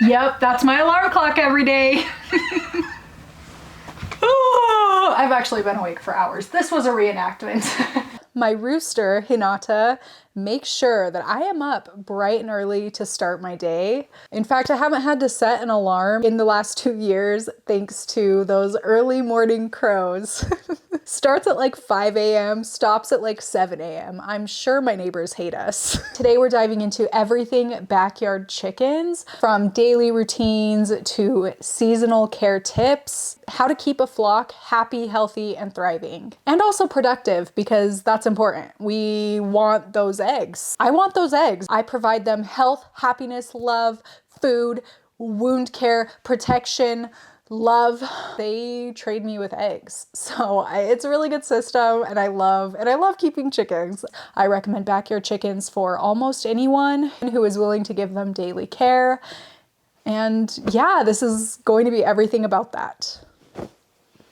Yep, that's my alarm clock every day. Oh, I've actually been awake for hours. This was a reenactment. My rooster, Hinata, makes sure that I am up bright and early to start my day. In fact, I haven't had to set an alarm in the last 2 years thanks to those early morning crows. Starts at like 5 a.m., stops at like 7 a.m. I'm sure my neighbors hate us. Today we're diving into everything backyard chickens, from daily routines to seasonal care tips, how to keep a flock happy, healthy, and thriving. And also productive, because that's important. We want those eggs. I want those eggs. I provide them health, happiness, love, food, wound care, protection, love. They trade me with eggs. So it's a really good system, and I love keeping chickens. I recommend backyard chickens for almost anyone who is willing to give them daily care. And yeah, this is going to be everything about that.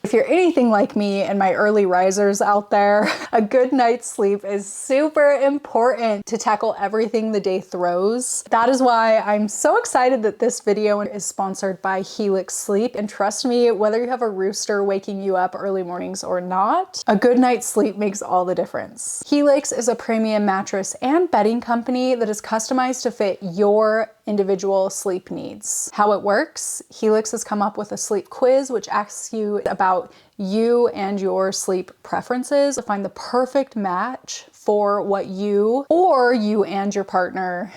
If you're anything like me and my early risers out there, a good night's sleep is super important to tackle everything the day throws. That is why I'm so excited that this video is sponsored by Helix Sleep. And trust me, whether you have a rooster waking you up early mornings or not, a good night's sleep makes all the difference. Helix is a premium mattress and bedding company that is customized to fit your individual sleep needs. How it works: Helix has come up with a sleep quiz which asks you about you and your sleep preferences to find the perfect match for what you or you and your partner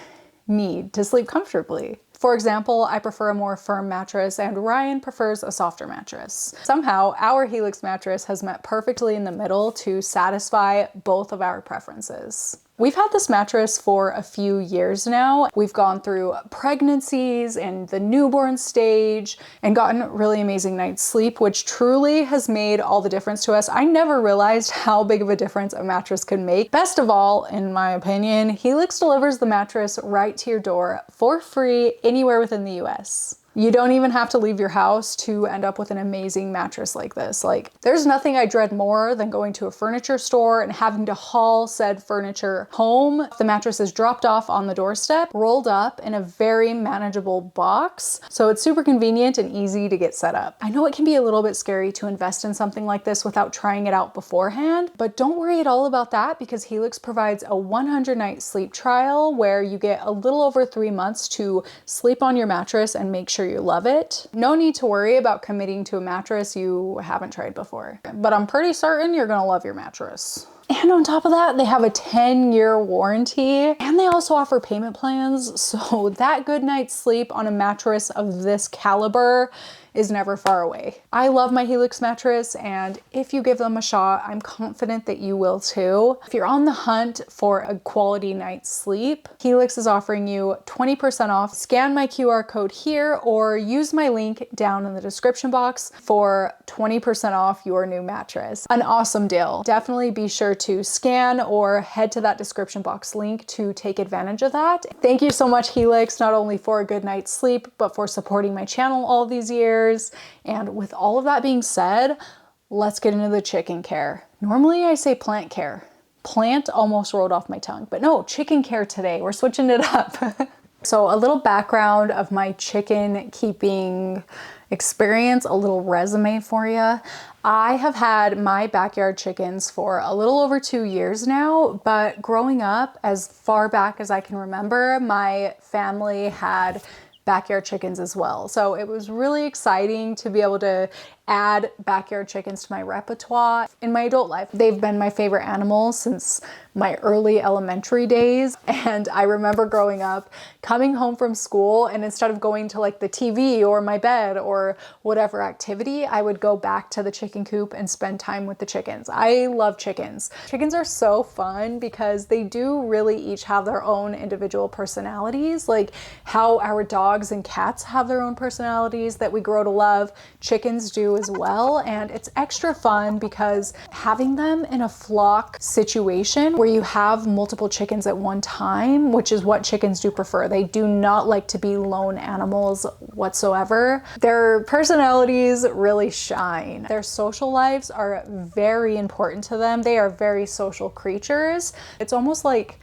need to sleep comfortably. For example, I prefer a more firm mattress and Ryan prefers a softer mattress. Somehow, our Helix mattress has met perfectly in the middle to satisfy both of our preferences. We've had this mattress for a few years now. We've gone through pregnancies and the newborn stage and gotten really amazing night's sleep, which truly has made all the difference to us. I never realized how big of a difference a mattress can make. Best of all, in my opinion, Helix delivers the mattress right to your door for free anywhere within the US. You don't even have to leave your house to end up with an amazing mattress like this. Like, there's nothing I dread more than going to a furniture store and having to haul said furniture home. The mattress is dropped off on the doorstep, rolled up in a very manageable box, so it's super convenient and easy to get set up. I know it can be a little bit scary to invest in something like this without trying it out beforehand, but don't worry at all about that, because Helix provides a 100-night sleep trial where you get a little over 3 months to sleep on your mattress and make sure you love it. No need to worry about committing to a mattress you haven't tried before, but I'm pretty certain you're gonna love your mattress. And on top of that, they have a 10-year warranty, and they also offer payment plans, so that good night's sleep on a mattress of this caliber is never far away. I love my Helix mattress, and if you give them a shot, I'm confident that you will too. If you're on the hunt for a quality night's sleep, Helix is offering you 20% off. Scan my QR code here or use my link down in the description box for 20% off your new mattress. An awesome deal. Definitely be sure to scan or head to that description box link to take advantage of that. Thank you so much, Helix, not only for a good night's sleep, but for supporting my channel all these years. And with all of that being said, let's get into the chicken care. Normally I say plant care. Plant almost rolled off my tongue, but no, chicken care today. We're switching it up. So a little background of my chicken keeping experience, a little resume for you. I have had my backyard chickens for a little over 2 years now, but growing up, as far back as I can remember, my family had backyard chickens as well. So it was really exciting to be able to add backyard chickens to my repertoire. In my adult life, they've been my favorite animals since my early elementary days. And I remember growing up, coming home from school, and instead of going to like the TV or my bed or whatever activity, I would go back to the chicken coop and spend time with the chickens. I love chickens. Chickens are so fun because they do really each have their own individual personalities, like how our dogs and cats have their own personalities that we grow to love. Chickens do as well, and it's extra fun because having them in a flock situation where you have multiple chickens at one time, which is what chickens do prefer. They do not like to be lone animals whatsoever. Their personalities really shine. Their social lives are very important to them. They are very social creatures. It's almost like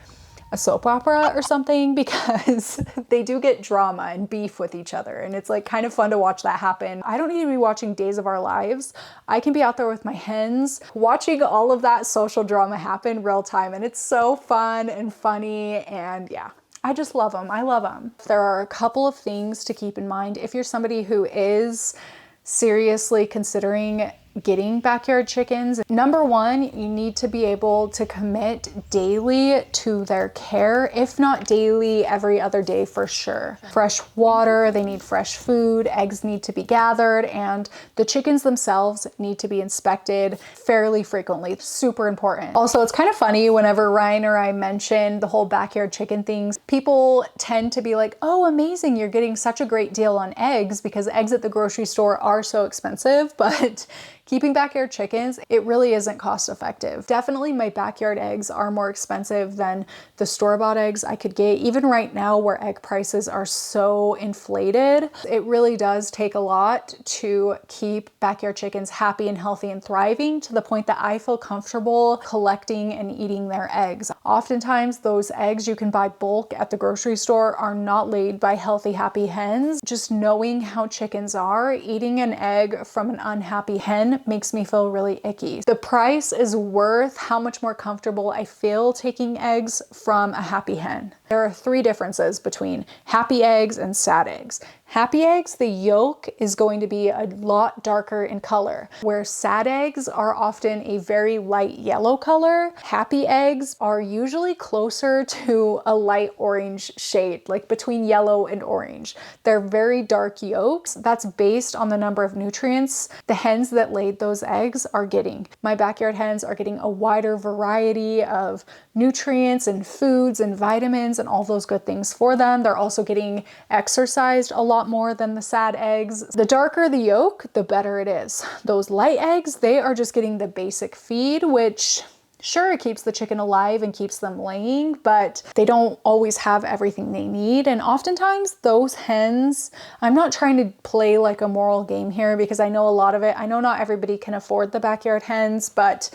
a soap opera or something because they do get drama and beef with each other, and it's like kind of fun to watch that happen. I don't need to be watching Days of Our Lives. I can be out there with my hens watching all of that social drama happen real time, and it's so fun and funny, and yeah, I just love them. I love them. There are a couple of things to keep in mind if you're somebody who is seriously considering getting backyard chickens. Number one, you need to be able to commit daily to their care, if not daily, every other day for sure. Fresh water, they need fresh food, eggs need to be gathered, and the chickens themselves need to be inspected fairly frequently. Super important. Also, it's kind of funny whenever Ryan or I mention the whole backyard chicken things, people tend to be like, oh, amazing, you're getting such a great deal on eggs because eggs at the grocery store are so expensive, but keeping backyard chickens, it really isn't cost effective. Definitely my backyard eggs are more expensive than the store-bought eggs I could get. Even right now where egg prices are so inflated, it really does take a lot to keep backyard chickens happy and healthy and thriving to the point that I feel comfortable collecting and eating their eggs. Oftentimes those eggs you can buy bulk at the grocery store are not laid by healthy, happy hens. Just knowing how chickens are, eating an egg from an unhappy hen makes me feel really icky. The price is worth how much more comfortable I feel taking eggs from a happy hen. There are three differences between happy eggs and sad eggs. Happy eggs, the yolk is going to be a lot darker in color, where sad eggs are often a very light yellow color. Happy eggs are usually closer to a light orange shade, like between yellow and orange. They're very dark yolks. That's based on the number of nutrients the hens that laid those eggs are getting. My backyard hens are getting a wider variety of nutrients and foods and vitamins and all those good things for them. They're also getting exercised a lot more than the sad eggs. The darker the yolk, the better it is. Those light eggs, they are just getting the basic feed, which sure, it keeps the chicken alive and keeps them laying, but they don't always have everything they need. And oftentimes those hens, I'm not trying to play like a moral game here because I know a lot of it, I know not everybody can afford the backyard hens, but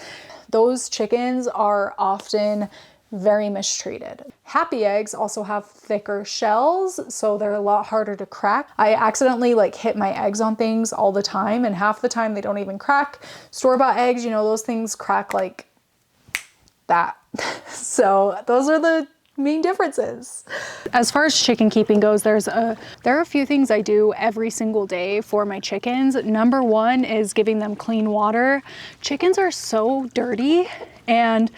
those chickens are often very mistreated. Happy eggs also have thicker shells, so they're a lot harder to crack. I accidentally like hit my eggs on things all the time, and half the time they don't even crack. Store-bought eggs, you know, those things crack like that. So those are the main differences. As far as chicken keeping goes, there are a few things I do every single day for my chickens. Number one is giving them clean water. Chickens are so dirty and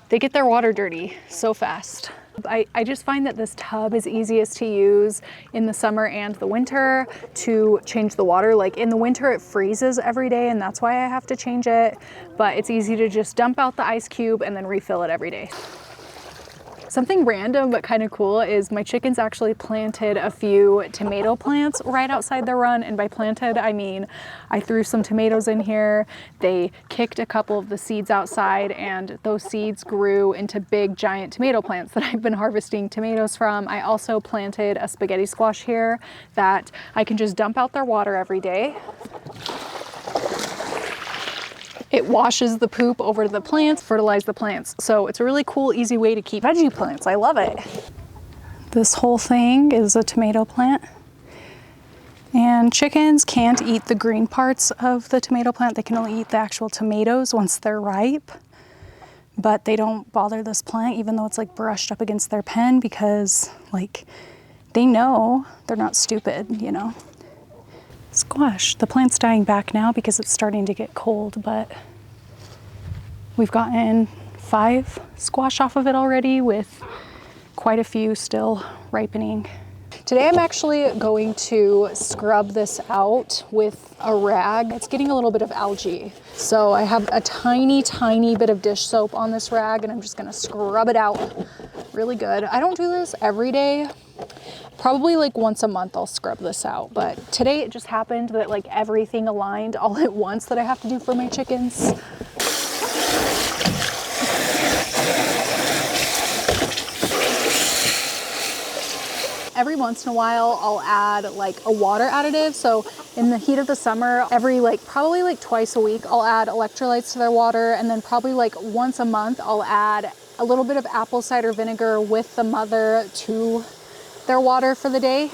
they get their water dirty so fast. I just find that this tub is easiest to use in the summer and the winter to change the water. Like in the winter it freezes every day and that's why I have to change it, but it's easy to just dump out the ice cube and then refill it every day. Something random but kind of cool is my chickens actually planted a few tomato plants right outside the run, and by planted I mean I threw some tomatoes in here, they kicked a couple of the seeds outside, and those seeds grew into big giant tomato plants that I've been harvesting tomatoes from. I also planted a spaghetti squash here that I can just dump out their water every day. It washes the poop over to the plants, fertilize the plants. So it's a really cool, easy way to keep veggie plants. I love it. This whole thing is a tomato plant. And chickens can't eat the green parts of the tomato plant. They can only eat the actual tomatoes once they're ripe. But they don't bother this plant, even though it's like brushed up against their pen, because like they know they're not stupid, you know? squash. The plant's dying back now because it's starting to get cold, but we've gotten 5 squash off of it already, with quite a few still ripening. Today I'm actually going to scrub this out with a rag. It's getting a little bit of algae. So I have a tiny, tiny bit of dish soap on this rag, and I'm just gonna scrub it out really good. I don't do this every day. Probably like once a month I'll scrub this out, but today it just happened that like everything aligned all at once that I have to do for my chickens. Every once in a while, I'll add like a water additive. So in the heat of the summer, probably like twice a week, I'll add electrolytes to their water. And then probably like once a month, I'll add a little bit of apple cider vinegar with the mother to their water for the day.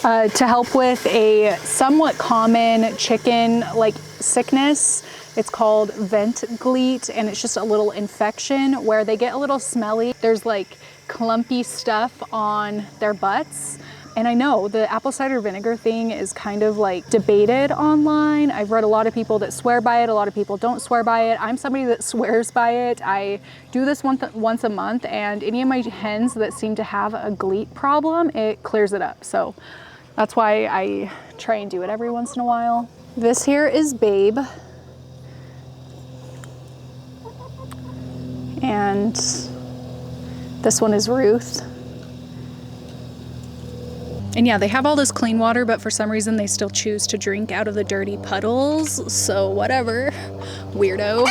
To help with a somewhat common chicken like sickness. It's called vent gleat, and it's just a little infection where they get a little smelly. There's like clumpy stuff on their butts. And I know the apple cider vinegar thing is kind of like debated online. I've read a lot of people that swear by it. A lot of people don't swear by it. I'm somebody that swears by it. I do this once a month, and any of my hens that seem to have a gleat problem, it clears it up. So that's why I try and do it every once in a while. This here is Babe. And this one is Ruth. And yeah, they have all this clean water, but for some reason they still choose to drink out of the dirty puddles. So whatever, weirdo.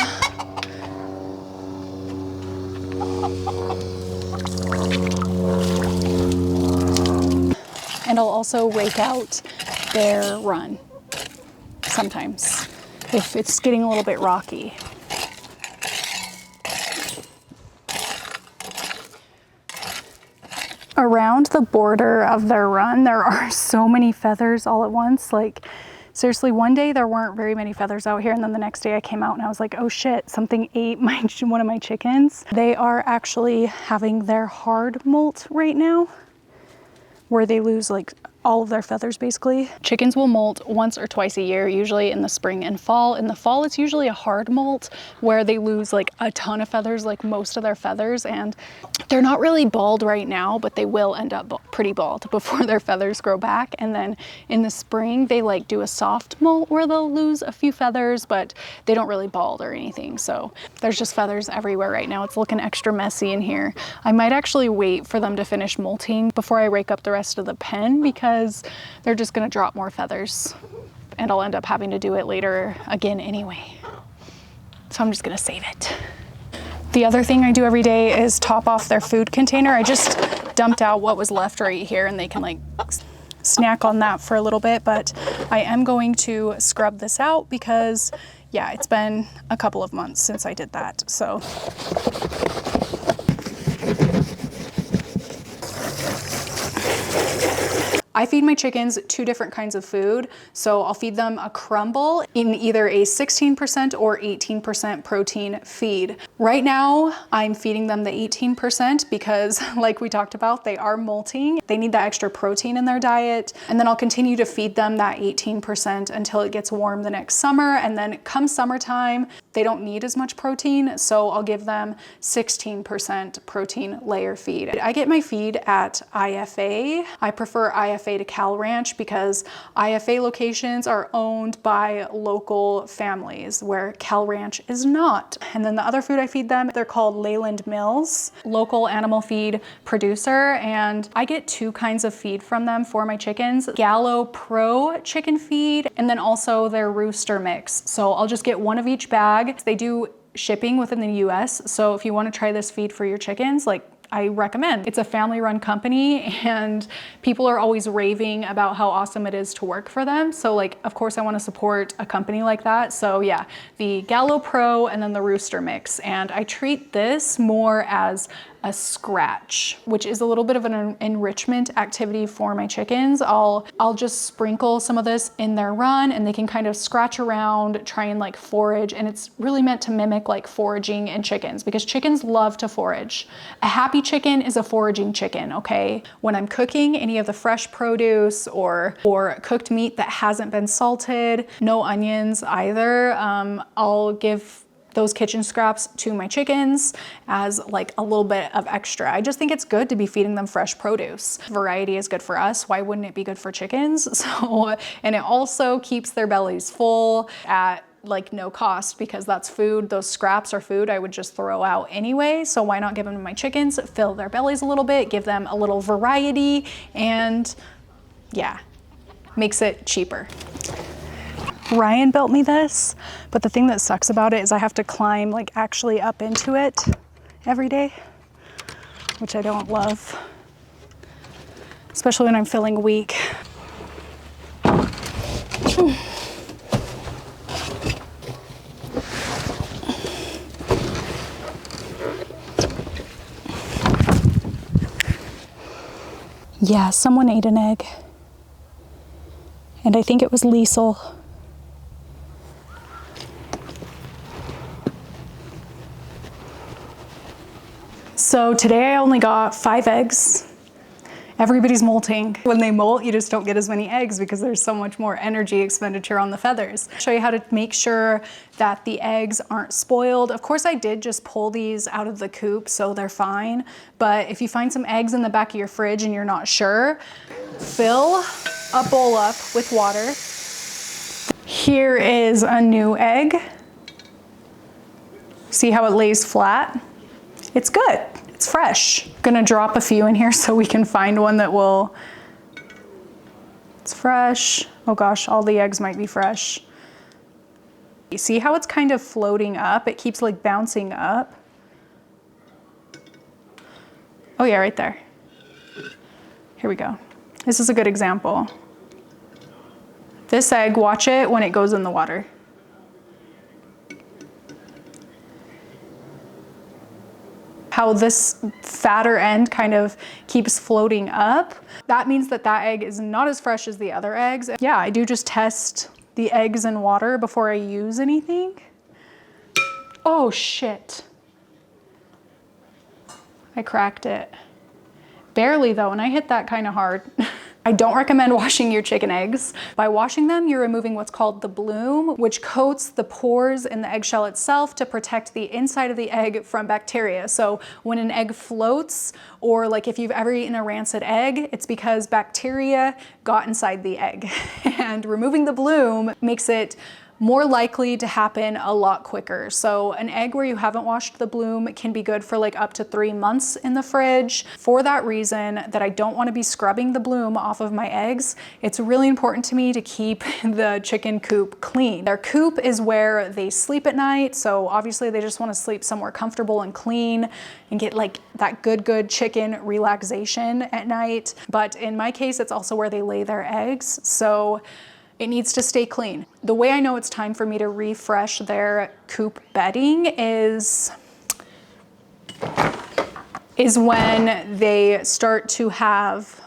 And I'll also rake out their run sometimes if it's getting a little bit rocky. Around the border of their run, there are so many feathers all at once. Like, seriously, one day there weren't very many feathers out here, and then the next day I came out and I was like, oh shit, something ate one of my chickens. They are actually having their hard molt right now, where they lose like all of their feathers basically. Chickens will molt once or twice a year, usually in the spring and fall. In the fall, it's usually a hard molt where they lose like a ton of feathers, like most of their feathers, and they're not really bald right now, but they will end up pretty bald before their feathers grow back. And then in the spring, they like do a soft molt where they'll lose a few feathers, but they don't really bald or anything. So there's just feathers everywhere right now. It's looking extra messy in here. I might actually wait for them to finish molting before I rake up the rest of the pen, because they're just gonna drop more feathers and I'll end up having to do it later again anyway. So I'm just gonna save it. The other thing I do every day is top off their food container. I just dumped out what was left right here, and they can like snack on that for a little bit, but I am going to scrub this out because yeah, it's been a couple of months since I did that. So I feed my chickens 2 different kinds of food. So I'll feed them a crumble in either a 16% or 18% protein feed. Right now, I'm feeding them the 18% because like we talked about, they are molting. They need that extra protein in their diet. And then I'll continue to feed them that 18% until it gets warm the next summer. And then come summertime, they don't need as much protein. So I'll give them 16% protein layer feed. I get my feed at IFA. I prefer IFA to Cal Ranch because IFA locations are owned by local families where Cal Ranch is not. And then the other food I feed them, they're called Leyland Mills, local animal feed producer. And I get 2 kinds of feed from them for my chickens, Gallo Pro chicken feed, and then also their Rooster mix. So I'll just get 1 of each bag. They do shipping within the US. So if you want to try this feed for your chickens, like I recommend. It's a family-run company and people are always raving about how awesome it is to work for them. So like, of course I want to support a company like that. So yeah, the Gallo Pro and then the Rooster mix. And I treat this more as a scratch, which is a little bit of an enrichment activity for my chickens. I'll just sprinkle some of this in their run and they can kind of scratch around, try and like forage. And it's really meant to mimic like foraging in chickens because chickens love to forage. A happy chicken is a foraging chicken, okay? When I'm cooking any of the fresh produce or cooked meat that hasn't been salted, no onions either, I'll give those kitchen scraps to my chickens as like a little bit of extra. I just think it's good to be feeding them fresh produce. Variety is good for us. Why wouldn't it be good for chickens? So, and it also keeps their bellies full at like no cost, because that's food. Those scraps are food I would just throw out anyway. So why not give them to my chickens, fill their bellies a little bit, give them a little variety, and yeah, makes it cheaper. Ryan built me this, but the thing that sucks about it is I have to climb like actually up into it every day, which I don't love, especially when I'm feeling weak. Yeah, someone ate an egg, and I think it was Liesel. So today I only got 5 eggs. Everybody's molting. When they molt, you just don't get as many eggs because there's so much more energy expenditure on the feathers. I'll show you how to make sure that the eggs aren't spoiled. Of course, I did just pull these out of the coop, so they're fine. But if you find some eggs in the back of your fridge and you're not sure, fill a bowl up with water. Here is a new egg. See how it lays flat? It's good. It's fresh. Gonna drop a few in here so we can find one that will. It's fresh. Oh gosh, all the eggs might be fresh. You see how it's kind of floating up? It keeps like bouncing up. Oh yeah, right there. Here we go. This is a good example. This egg, watch it when it goes in the water. How this fatter end kind of keeps floating up. That means that that egg is not as fresh as the other eggs. Yeah, I do just test the eggs in water before I use anything. Oh shit. I cracked it. Barely though, and I hit that kind of hard. I don't recommend washing your chicken eggs. By washing them, you're removing what's called the bloom, which coats the pores in the eggshell itself to protect the inside of the egg from bacteria. So when an egg floats, or like if you've ever eaten a rancid egg, it's because bacteria got inside the egg. And removing the bloom makes it more likely to happen a lot quicker. So an egg where you haven't washed the bloom can be good for like up to 3 months in the fridge. For that reason, that I don't want to be scrubbing the bloom off of my eggs, it's really important to me to keep the chicken coop clean. Their coop is where they sleep at night, so obviously they just want to sleep somewhere comfortable and clean and get like that good chicken relaxation at night. But in my case, it's also where they lay their eggs, so it needs to stay clean. The way I know it's time for me to refresh their coop bedding is when they start to have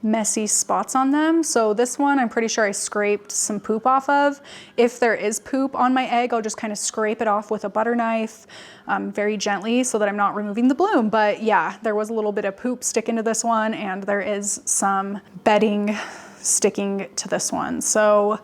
messy spots on them. So this one, I'm pretty sure I scraped some poop off of. If there is poop on my egg, I'll just kind of scrape it off with a butter knife very gently so that I'm not removing the bloom. But yeah, there was a little bit of poop sticking to this one, and there is some bedding sticking to this one. So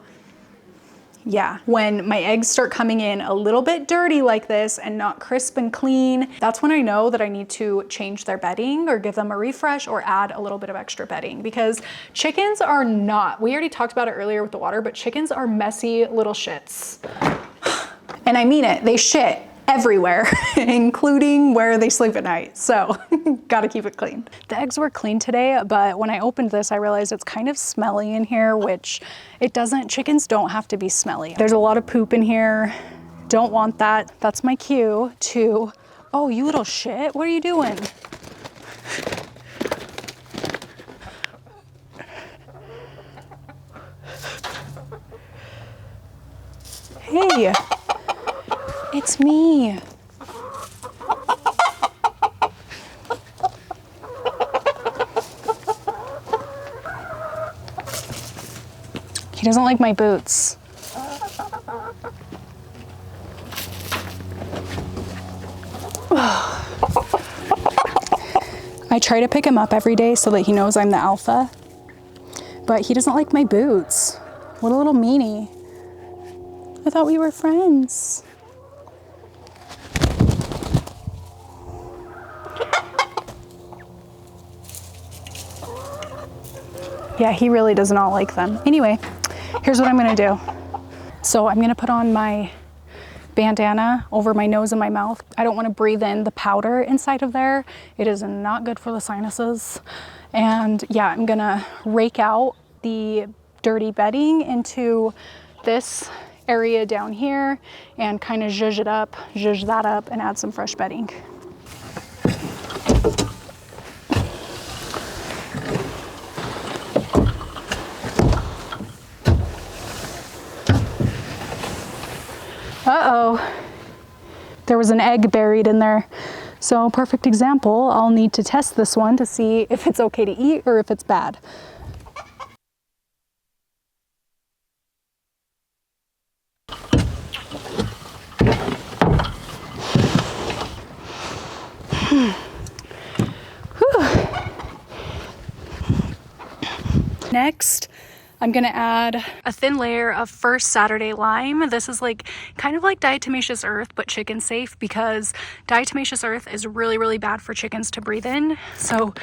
yeah, when my eggs start coming in a little bit dirty like this and not crisp and clean, that's when I know that I need to change their bedding or give them a refresh or add a little bit of extra bedding, because chickens are not, we already talked about it earlier with the water, but chickens are messy little shits. And I mean it, they shit everywhere, including where they sleep at night. So gotta keep it clean. The eggs were clean today, but when I opened this, I realized it's kind of smelly in here, which it doesn't, chickens don't have to be smelly. There's a lot of poop in here. Don't want that. That's my cue to, oh, you little shit, what are you doing? Hey. It's me. He doesn't like my boots. I try to pick him up every day so that he knows I'm the alpha, but he doesn't like my boots. What a little meanie. I thought we were friends. Yeah, he really does not like them. Anyway, here's what I'm gonna do. So I'm gonna put on my bandana over my nose and my mouth. I don't want to breathe in the powder inside of there. It is not good for the sinuses. And yeah, I'm gonna rake out the dirty bedding into this area down here and kind of zhuzh that up and add some fresh bedding. Uh-oh, there was an egg buried in there. So perfect example, I'll need to test this one to see if it's okay to eat or if it's bad. Next, I'm gonna add a thin layer of First Saturday Lime. This is like kind of like diatomaceous earth, but chicken safe, because diatomaceous earth is really, really bad for chickens to breathe in. So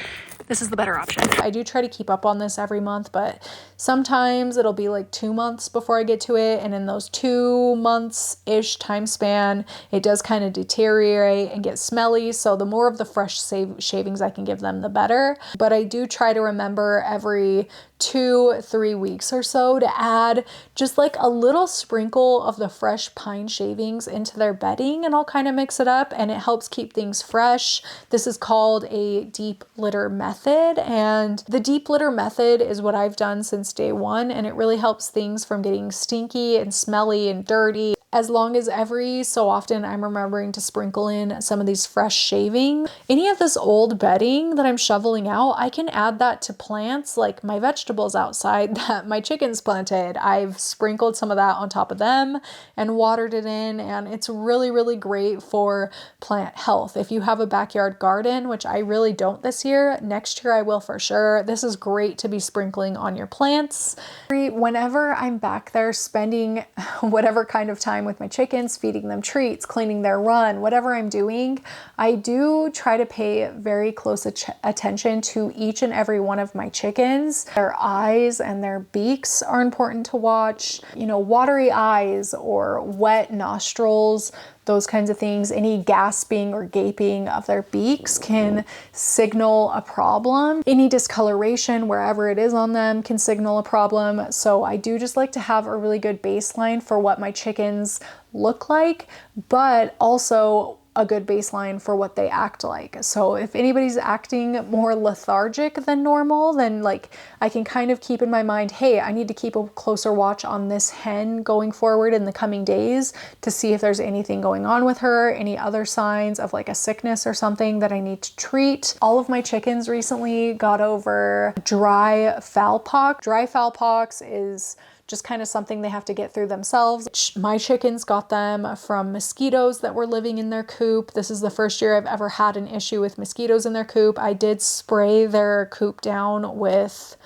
this is the better option. I do try to keep up on this every month, but sometimes it'll be like 2 months before I get to it. And in those 2 months-ish time span, it does kind of deteriorate and get smelly. So the more of the fresh shavings I can give them, the better. But I do try to remember every 2-3 weeks or so to add just like a little sprinkle of the fresh pine shavings into their bedding, and I'll kind of mix it up and it helps keep things fresh. This is called a deep litter method, and the deep litter method is what I've done since day one, and it really helps things from getting stinky and smelly and dirty, as long as every so often I'm remembering to sprinkle in some of these fresh shaving. Any of this old bedding that I'm shoveling out, I can add that to plants like my vegetables outside that my chickens planted. I've sprinkled some of that on top of them and watered it in, and it's really, really great for plant health. If you have a backyard garden, which I really don't this year, next year I will for sure. This is great to be sprinkling on your plants. Whenever I'm back there spending whatever kind of time with my chickens, feeding them treats, cleaning their run, whatever I'm doing, I do try to pay very close attention to each and every one of my chickens. Their eyes and their beaks are important to watch. You know, watery eyes or wet nostrils, those kinds of things. Any gasping or gaping of their beaks can signal a problem. Any discoloration wherever it is on them can signal a problem. So I do just like to have a really good baseline for what my chickens look like, but also a good baseline for what they act like. So if anybody's acting more lethargic than normal, then like I can kind of keep in my mind, hey, I need to keep a closer watch on this hen going forward in the coming days to see if there's anything going on with her, any other signs of like a sickness or something that I need to treat. All of my chickens recently got over dry fowl pox. Dry fowl pox is just kind of something they have to get through themselves. My chickens got them from mosquitoes that were living in their coop. This is the first year I've ever had an issue with mosquitoes in their coop. I did spray their coop down with,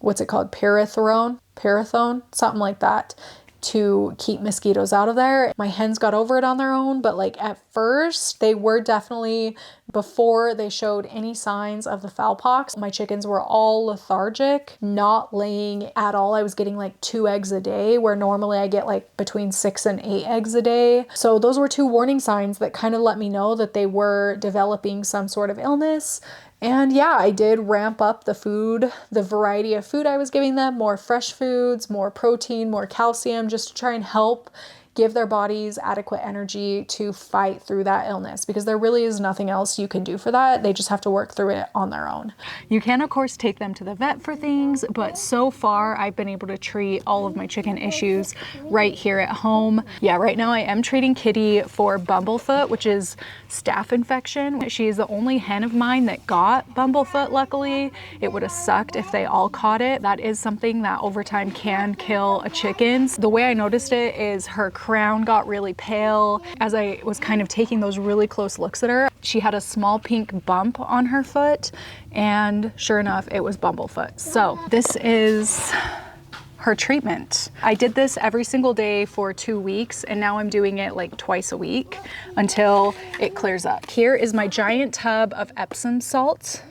what's it called? Parathorone, something like that, to keep mosquitoes out of there. My hens got over it on their own, but like at first they were definitely, before they showed any signs of the fowl pox, my chickens were all lethargic, not laying at all. I was getting like 2 eggs a day, where normally I get like between 6 and 8 eggs a day. So those were 2 warning signs that kind of let me know that they were developing some sort of illness. And yeah, I did ramp up the food, the variety of food I was giving them, more fresh foods, more protein, more calcium, just to try and help give their bodies adequate energy to fight through that illness, because there really is nothing else you can do for that. They just have to work through it on their own. You can of course take them to the vet for things, but so far I've been able to treat all of my chicken issues right here at home. Yeah, right now I am treating Kitty for Bumble Foot, which is staph infection. She is the only hen of mine that got Bumble Foot, luckily. It would have sucked if they all caught it. That is something that over time can kill a chicken. The way I noticed it is her crown got really pale as I was kind of taking those really close looks at her. She had a small pink bump on her foot, and sure enough, it was Bumble Foot. So this is her treatment. I did this every single day for 2 weeks, and now I'm doing it like twice a week until it clears up. Here is my giant tub of Epsom salt.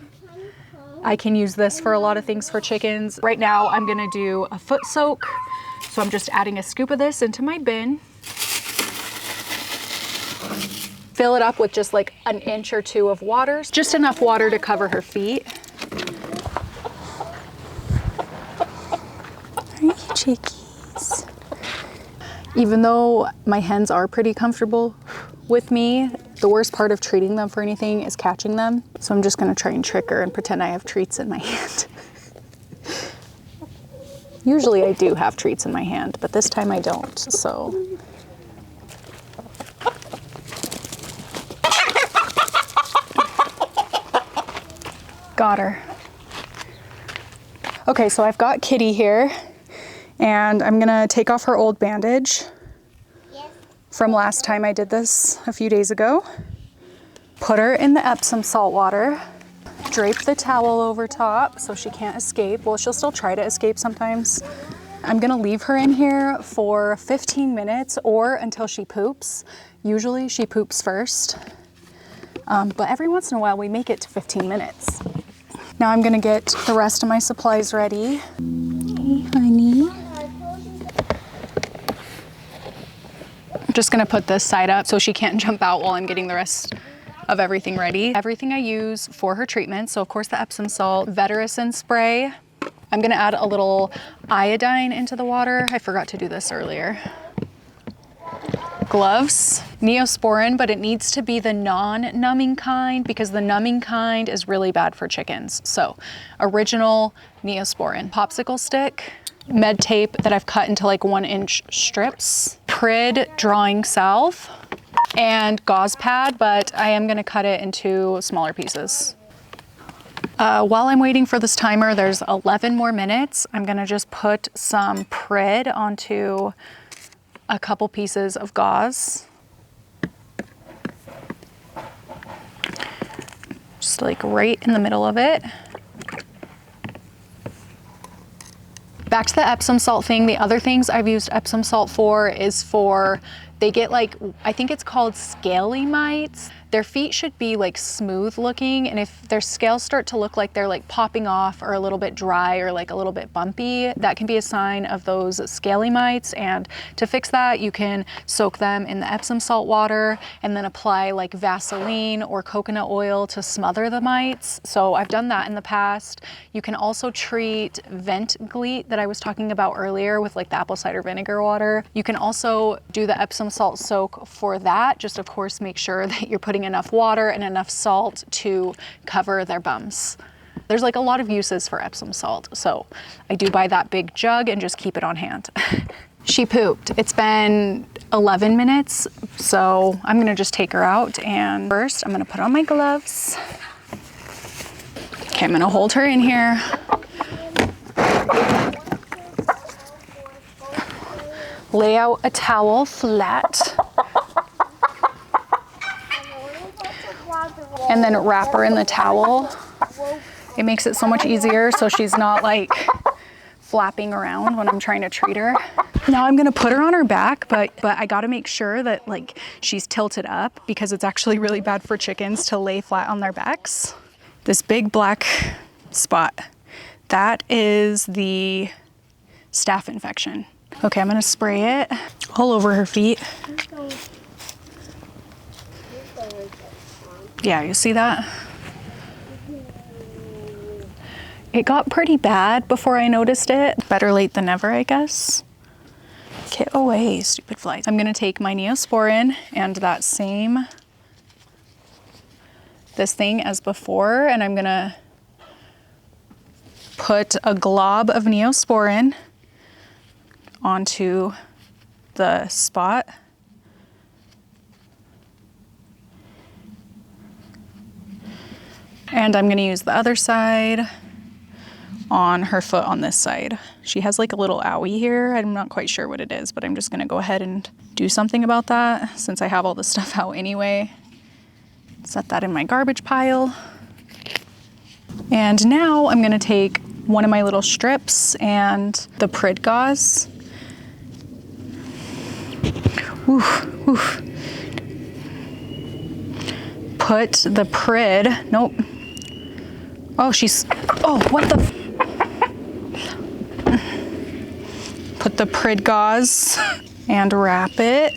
I can use this for a lot of things for chickens. Right now I'm gonna do a foot soak. So I'm just adding a scoop of this into my bin. Fill it up with just like an inch or two of water, just enough water to cover her feet. Are you chickies? Even though my hens are pretty comfortable with me, the worst part of treating them for anything is catching them. So I'm just gonna try and trick her and pretend I have treats in my hand. Usually I do have treats in my hand, but this time I don't, so. Got her. Okay, so I've got Kitty here, and I'm gonna take off her old bandage from last time I did this a few days ago. Put her in the Epsom salt water. Drape the towel over top so she can't escape. Well, she'll still try to escape sometimes. I'm gonna leave her in here for 15 minutes or until she poops. Usually she poops first, but every once in a while we make it to 15 minutes. Now I'm gonna get the rest of my supplies ready. Hey, honey. I'm just gonna put this side up so she can't jump out while I'm getting the rest of everything ready. Everything I use for her treatment, so of course the Epsom salt, Vetericin spray. I'm gonna add a little iodine into the water. I forgot to do this earlier. Gloves, Neosporin, but it needs to be the non-numbing kind because the numbing kind is really bad for chickens. So original Neosporin. Popsicle stick, med tape that I've cut into like 1-inch strips, Prid drawing salve, and gauze pad, but I am gonna cut it into smaller pieces. While I'm waiting for this timer, there's 11 more minutes. I'm gonna just put some Prid onto a couple pieces of gauze. Just like right in the middle of it. Back to the Epsom salt thing. The other things I've used Epsom salt for is for, they get like, I think it's called scaly mites. Their feet should be like smooth looking, and if their scales start to look like they're like popping off or a little bit dry or like a little bit bumpy, that can be a sign of those scaly mites. And to fix that, you can soak them in the Epsom salt water and then apply like Vaseline or coconut oil to smother the mites. So I've done that in the past. You can also treat vent gleat that I was talking about earlier with like the apple cider vinegar water. You can also do the Epsom salt soak for that. Just of course make sure that you're putting enough water and enough salt to cover their bums. There's like a lot of uses for Epsom salt, so I do buy that big jug and just keep it on hand. She pooped. It's been 11 minutes, so I'm gonna just take her out, and first I'm gonna put on my gloves. Okay, I'm gonna hold her in here. Lay out a towel flat. And then wrap her in the towel. It makes it so much easier so she's not like flapping around when I'm trying to treat her. Now I'm gonna put her on her back, but I gotta make sure that like she's tilted up because it's actually really bad for chickens to lay flat on their backs. This big black spot, that is the staph infection. Okay, I'm gonna spray it all over her feet. Yeah, you see that? It got pretty bad before I noticed it. Better late than never, I guess. Get away, stupid flies. I'm gonna take my Neosporin and that same, this thing as before, and I'm gonna put a glob of Neosporin onto the spot. And I'm gonna use the other side on her foot on this side. She has like a little owie here. I'm not quite sure what it is, but I'm just gonna go ahead and do something about that since I have all this stuff out anyway. Set that in my garbage pile. And now I'm gonna take one of my little strips and the Prid gauze. Oof, oof. Put the Prid, nope. Oh, what the? Put the Prid gauze and wrap it.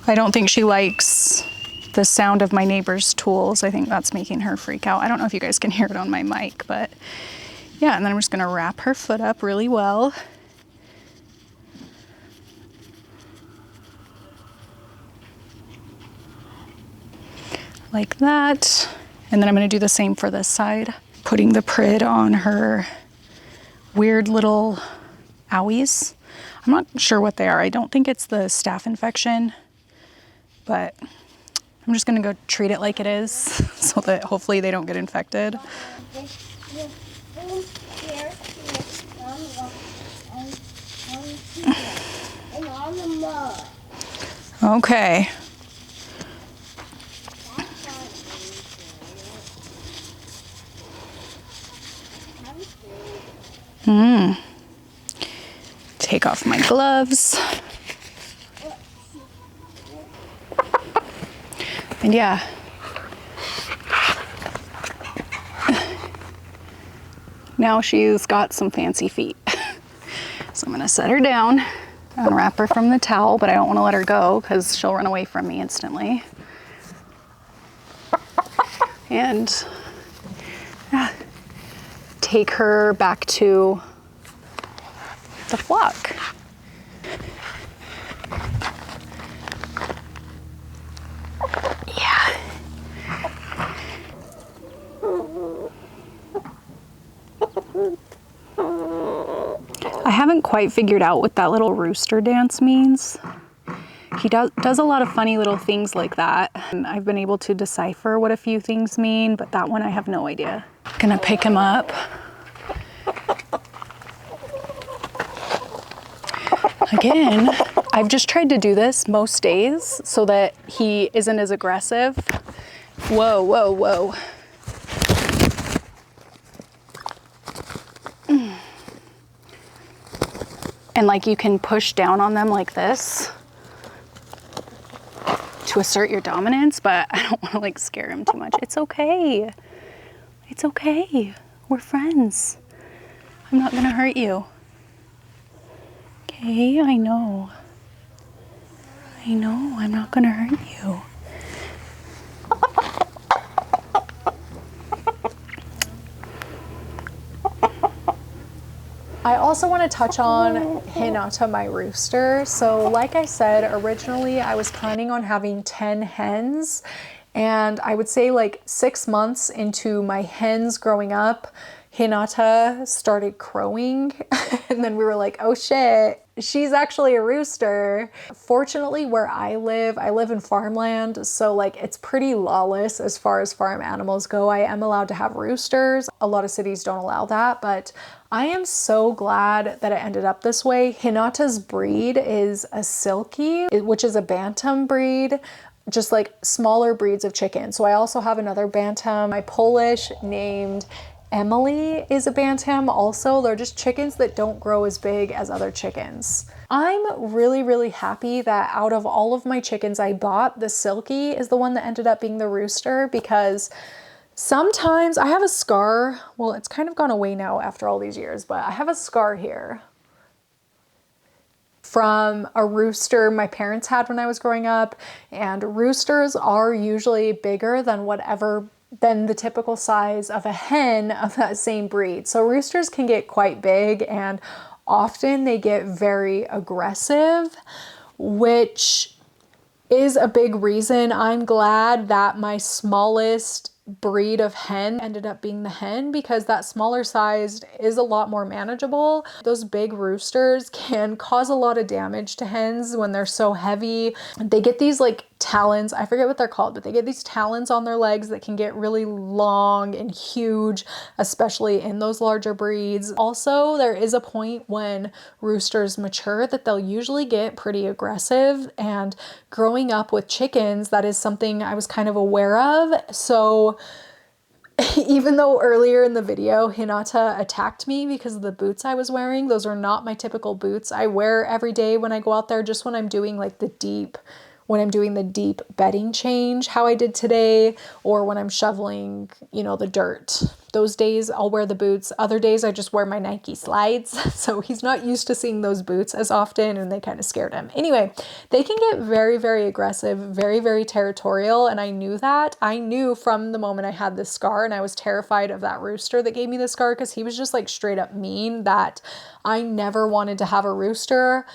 I don't think she likes the sound of my neighbor's tools. I think that's making her freak out. I don't know if you guys can hear it on my mic, but yeah, and then I'm just gonna wrap her foot up really well. Like that. And then I'm gonna do the same for this side. Putting the Prid on her weird little owies. I'm not sure what they are. I don't think it's the staph infection, but I'm just gonna go treat it like it is so that hopefully they don't get infected. Okay. Take off my gloves. And yeah. Now she's got some fancy feet. So I'm gonna set her down, unwrap her from the towel, but I don't wanna let her go because she'll run away from me instantly. And take her back to the flock. Yeah. I haven't quite figured out what that little rooster dance means. He does a lot of funny little things like that. And I've been able to decipher what a few things mean, but that one I have no idea. Gonna pick him up. Again, I've just tried to do this most days so that he isn't as aggressive. Whoa, whoa, whoa. And like you can push down on them like this to assert your dominance, but I don't want to like scare him too much. It's okay. It's okay. We're friends. I'm not gonna hurt you. Okay, I know. I know, I'm not gonna hurt you. I also want to touch on Hinata, my rooster. So like I said, originally I was planning on having 10 hens, and I would say like 6 months into my hens growing up, Hinata started crowing and then we were like, oh shit, she's actually a rooster. Fortunately, where I live in farmland, so like it's pretty lawless as far as farm animals go. I am allowed to have roosters. A lot of cities don't allow that, but I am so glad that it ended up this way. Hinata's breed is a silky, which is a bantam breed, just like smaller breeds of chicken. So I also have another bantam. My Polish named Emily is a bantam also. They're just chickens that don't grow as big as other chickens. I'm really, really happy that out of all of my chickens I bought, the silky is the one that ended up being the rooster, because sometimes I have a scar. Well, it's kind of gone away now after all these years, but I have a scar here from a rooster my parents had when I was growing up, and roosters are usually bigger than the typical size of a hen of that same breed. So roosters can get quite big, and often they get very aggressive, which is a big reason I'm glad that my smallest breed of hen ended up being the hen, because that smaller sized is a lot more manageable. Those big roosters can cause a lot of damage to hens when they're so heavy. They get these like talons, I forget what they're called, but they get these talons on their legs that can get really long and huge, especially in those larger breeds. Also, there is a point when roosters mature that they'll usually get pretty aggressive, and growing up with chickens, that is something I was kind of aware of. So even though earlier in the video Hinata attacked me because of the boots I was wearing, those are not my typical boots I wear every day when I go out there, just when I'm doing like the deep bedding change, how I did today, or when I'm shoveling, you know, the dirt. Those days I'll wear the boots. Other days I just wear my Nike slides. So he's not used to seeing those boots as often, and they kind of scared him. Anyway, they can get very, very aggressive, very, very territorial. And I knew that. I knew from the moment I had this scar, and I was terrified of that rooster that gave me the scar, because he was just like straight up mean, that I never wanted to have a rooster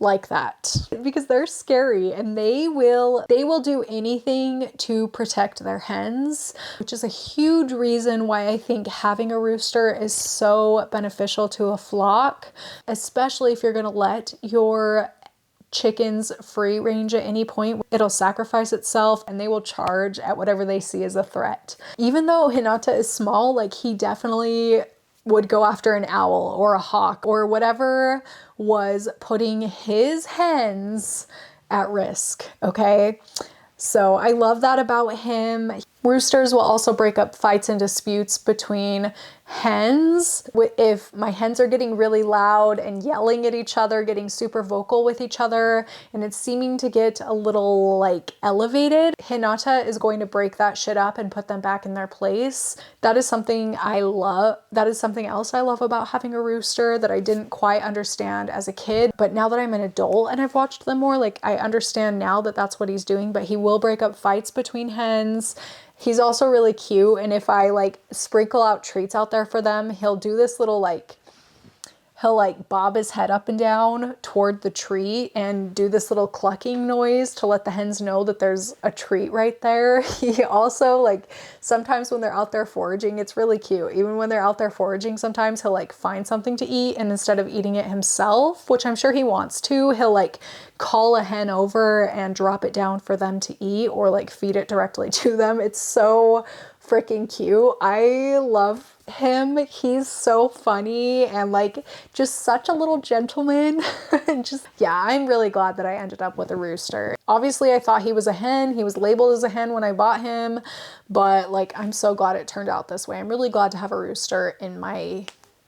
like that, because they're scary, and they will do anything to protect their hens, which is a huge reason why I think having a rooster is so beneficial to a flock, especially if you're going to let your chickens free range at any point. It'll sacrifice itself, and they will charge at whatever they see as a threat. Even though Hinata is small, like he definitely would go after an owl or a hawk or whatever was putting his hens at risk, okay? So I love that about him. Roosters will also break up fights and disputes between hens. If my hens are getting really loud and yelling at each other, getting super vocal with each other, and it's seeming to get a little like elevated, Hinata is going to break that shit up and put them back in their place. That is something I love. That is something else I love about having a rooster that I didn't quite understand as a kid. But now that I'm an adult and I've watched them more, like I understand now that that's what he's doing, but he will break up fights between hens. He's also really cute, and if I like sprinkle out treats out there for them, he'll do this little like, he'll like bob his head up and down toward the treat and do this little clucking noise to let the hens know that there's a treat right there. He also like, sometimes when they're out there foraging, it's really cute. Even when they're out there foraging, sometimes he'll like find something to eat, and instead of eating it himself, which I'm sure he wants to, he'll like call a hen over and drop it down for them to eat, or like feed it directly to them. It's so freaking cute. I love him. He's so funny and like just such a little gentleman. And just, yeah, I'm really glad that I ended up with a rooster. Obviously I thought he was a hen. He was labeled as a hen when I bought him, but like I'm so glad it turned out this way. I'm really glad to have a rooster in my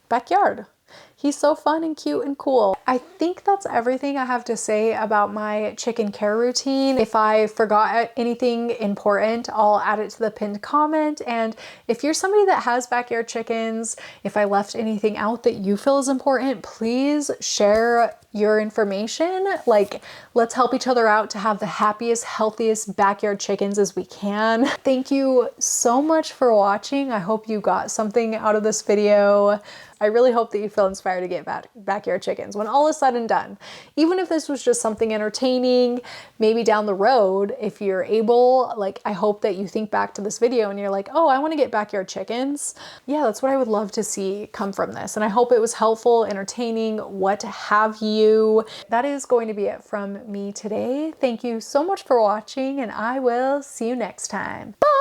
backyard. He's so fun and cute and cool. I think that's everything I have to say about my chicken care routine. If I forgot anything important, I'll add it to the pinned comment. And if you're somebody that has backyard chickens, if I left anything out that you feel is important, please share your information. Like, let's help each other out to have the happiest, healthiest backyard chickens as we can. Thank you so much for watching. I hope you got something out of this video. I really hope that you feel inspired to get backyard chickens when all is said and done. Even if this was just something entertaining, maybe down the road, if you're able, like, I hope that you think back to this video and you're like, oh, I want to get backyard chickens. Yeah, that's what I would love to see come from this. And I hope it was helpful, entertaining, what have you. That is going to be it from me today. Thank you so much for watching, and I will see you next time. Bye!